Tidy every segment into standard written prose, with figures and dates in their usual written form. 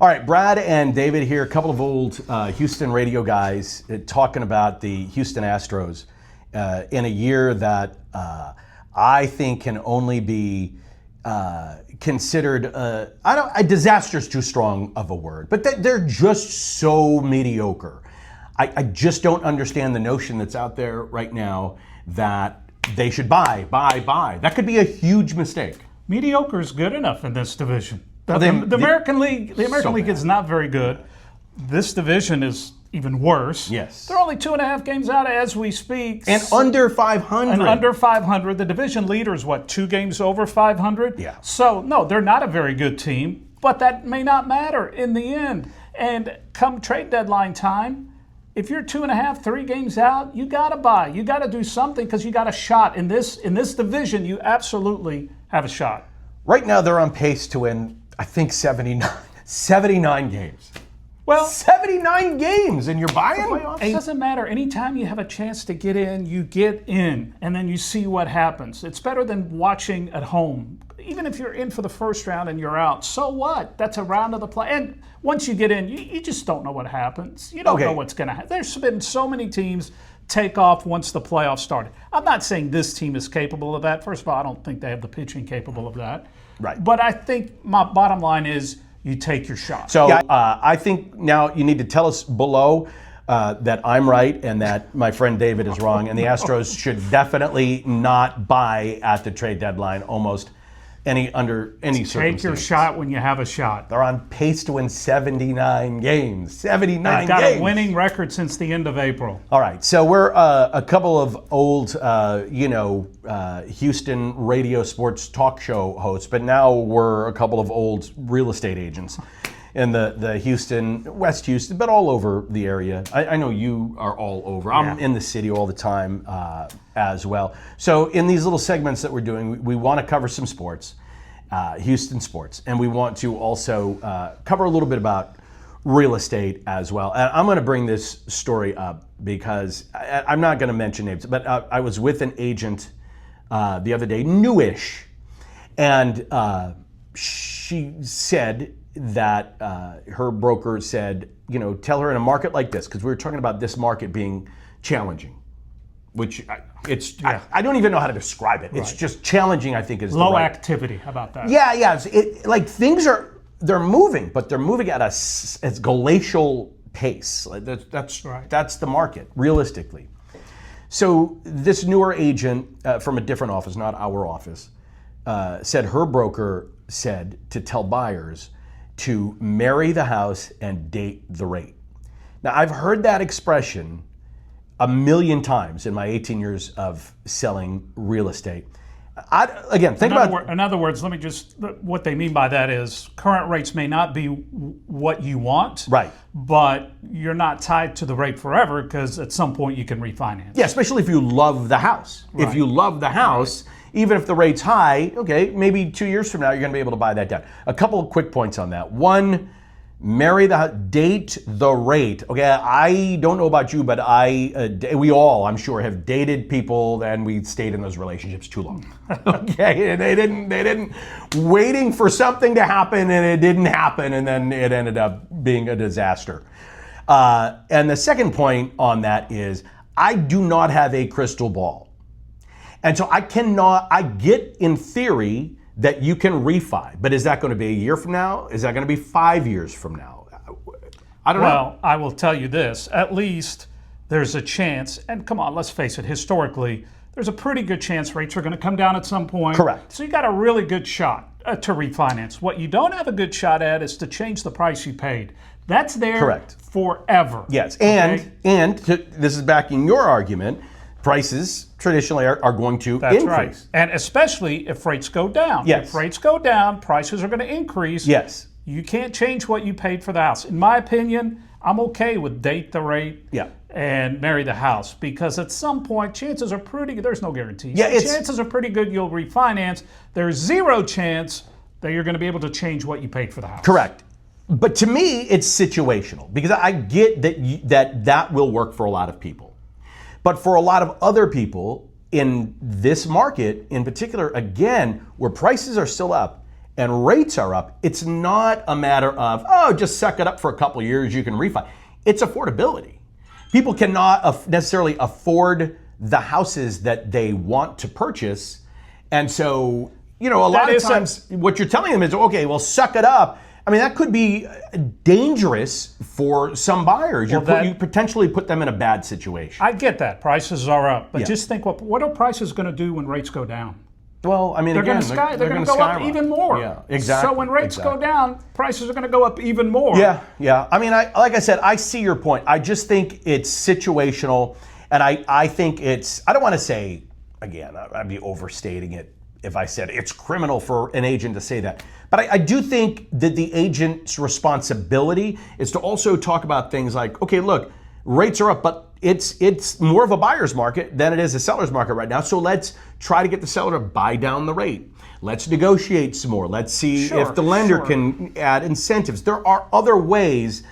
All right, Brad and David here, a couple of old Houston radio guys talking about the Houston Astros in a year that I think can only be considered, a disaster is too strong of a word, but they're just so mediocre. I just don't understand the notion that's out there right now that they should buy. That could be a huge mistake. Mediocre is good enough in this division. The American League is not very good. This division is even worse. Yes. They're only 2.5 games out as we speak. And under 500. And under 500. The division leader is 2 games over 500? Yeah. So, no, they're not a very good team, but that may not matter in the end. And come trade deadline time, if you're 2.5, 3 games out, you got to buy. You got to do something because you got a shot. In this division, you absolutely have a shot. Right now, they're on pace to win, I think, 79 games. Well, 79 games, and you're buying? It doesn't matter. Anytime you have a chance to get in, you get in, and then you see what happens. It's better than watching at home. Even if you're in for the first round and you're out, so what? That's a round of the play. And once you get in, you just don't know what happens. You don't know what's going to happen. There's been so many teams take off once the playoffs started. I'm not saying this team is capable of that. First of all, I don't think they have the pitching capable of that. Right. But I think my bottom line is you take your shot. So I think now you need to tell us below that I'm right and that my friend David is wrong, and the Astros should definitely not buy at the trade deadline almost under any circumstance. Take your shot when you have a shot. They're on pace to win 79 games. 79 games. They've got a winning record since the end of April. All right, so we're a couple of old, Houston radio sports talk show hosts, but now we're a couple of old real estate agents in the Houston, West Houston, but all over the area. I know you are all over. I'm in the city all the time as well. So in these little segments that we're doing, we want to cover some sports, Houston sports, and we want to also cover a little bit about real estate as well. And I'm going to bring this story up because I'm not going to mention names, but I was with an agent the other day, newish, and she said that her broker said, tell her in a market like this, because we were talking about this market being challenging, which I don't even know how to describe it. Right. It's just challenging, I think, is low activity. How about that? Yeah. Things they're moving, but they're moving at a glacial pace. That's right. That's the market, realistically. So this newer agent from a different office, not our office, said her broker said to tell buyers to marry the house and date the rate. Now, I've heard that expression a million times in my 18 years of selling real estate. In other words, let me just, what they mean by that is current rates may not be what you want, right? But you're not tied to the rate forever because at some point you can refinance. Yeah, especially if you love the house. Right. If you love the house, even if the rate's high, maybe 2 years from now, you're going to be able to buy that down. A couple of quick points on that. One, marry the house, date the rate. Okay, I don't know about you, but we all, I'm sure, have dated people and we stayed in those relationships too long. Okay, and they didn't, waiting for something to happen and it didn't happen, and then it ended up being a disaster. And the second point on that is, I do not have a crystal ball. And so I get in theory that you can refi, but is that going to be a year from now? Is that going to be 5 years from now? I don't know. Well, I will tell you this, at least there's a chance, and come on, let's face it, historically, there's a pretty good chance rates are going to come down at some point. Correct. So you got a really good shot to refinance. What you don't have a good shot at is to change the price you paid. That's there forever. Yes, and this is backing your argument, prices traditionally are going to increase. Right. And especially if rates go down. Yes. If rates go down, prices are going to increase. Yes. You can't change what you paid for the house. In my opinion, I'm okay with date the rate and marry the house, because at some point, chances are pretty good. There's no guarantees. Yeah, chances are pretty good you'll refinance. There's zero chance that you're going to be able to change what you paid for the house. Correct. But to me, it's situational, because I get that will work for a lot of people. But for a lot of other people in this market in particular, again, where prices are still up and rates are up, it's not a matter of, oh, just suck it up for a couple of years, you can refi. It's affordability. People cannot necessarily afford the houses that they want to purchase. And so, a lot of times what you're telling them is, okay, well, suck it up. I mean, that could be dangerous for some buyers. You potentially put them in a bad situation. I get that. Prices are up. But just think, what are prices going to do when rates go down? Well, I mean, they're going to go up even more. Yeah, exactly. So when rates go down, prices are going to go up even more. Yeah. I mean, like I said, I see your point. I just think it's situational, and I think I don't want to say, again, I'd be overstating it if I said it's criminal for an agent to say that. But I do think that the agent's responsibility is to also talk about things like, okay, look, rates are up, but it's more of a buyer's market than it is a seller's market right now. So let's try to get the seller to buy down the rate. Let's negotiate some more. Let's see if the lender can add incentives. There are other ways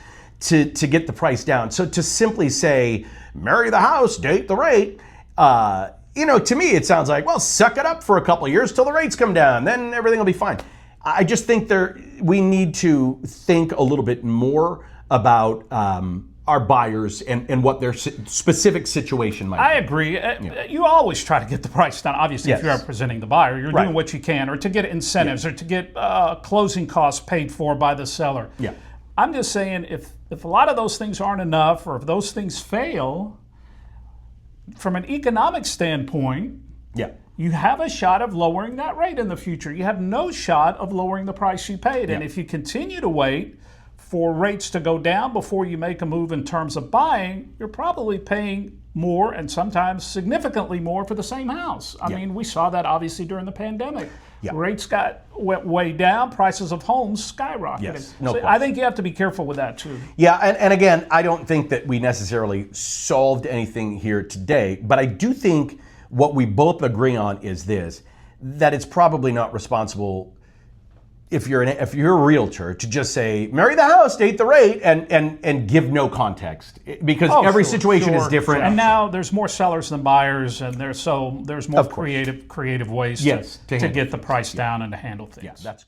to get the price down. So to simply say, marry the house, date the rate, to me it sounds like, well, suck it up for a couple of years till the rates come down, then everything will be fine. I just think we need to think a little bit more about our buyers and what their specific situation might be. I agree. You always try to get the price down. Obviously, if you're representing the buyer, you're doing what you can, or to get incentives, or to get closing costs paid for by the seller. Yeah. I'm just saying, if a lot of those things aren't enough, or if those things fail, from an economic standpoint, you have a shot of lowering that rate in the future. You have no shot of lowering the price you paid. And if you continue to wait for rates to go down before you make a move in terms of buying, you're probably paying more, and sometimes significantly more, for the same house. I mean, we saw that obviously during the pandemic. Rates went way down, prices of homes skyrocketed. Yes, so I think you have to be careful with that too. Yeah, and again, I don't think that we necessarily solved anything here today, but I do think what we both agree on is this, that it's probably not responsible if you're a realtor to just say, marry the house, date the rate, and give no context, because every situation is different. And now there's more sellers than buyers, and there's more creative ways to get the price down and to handle things. Yeah, that's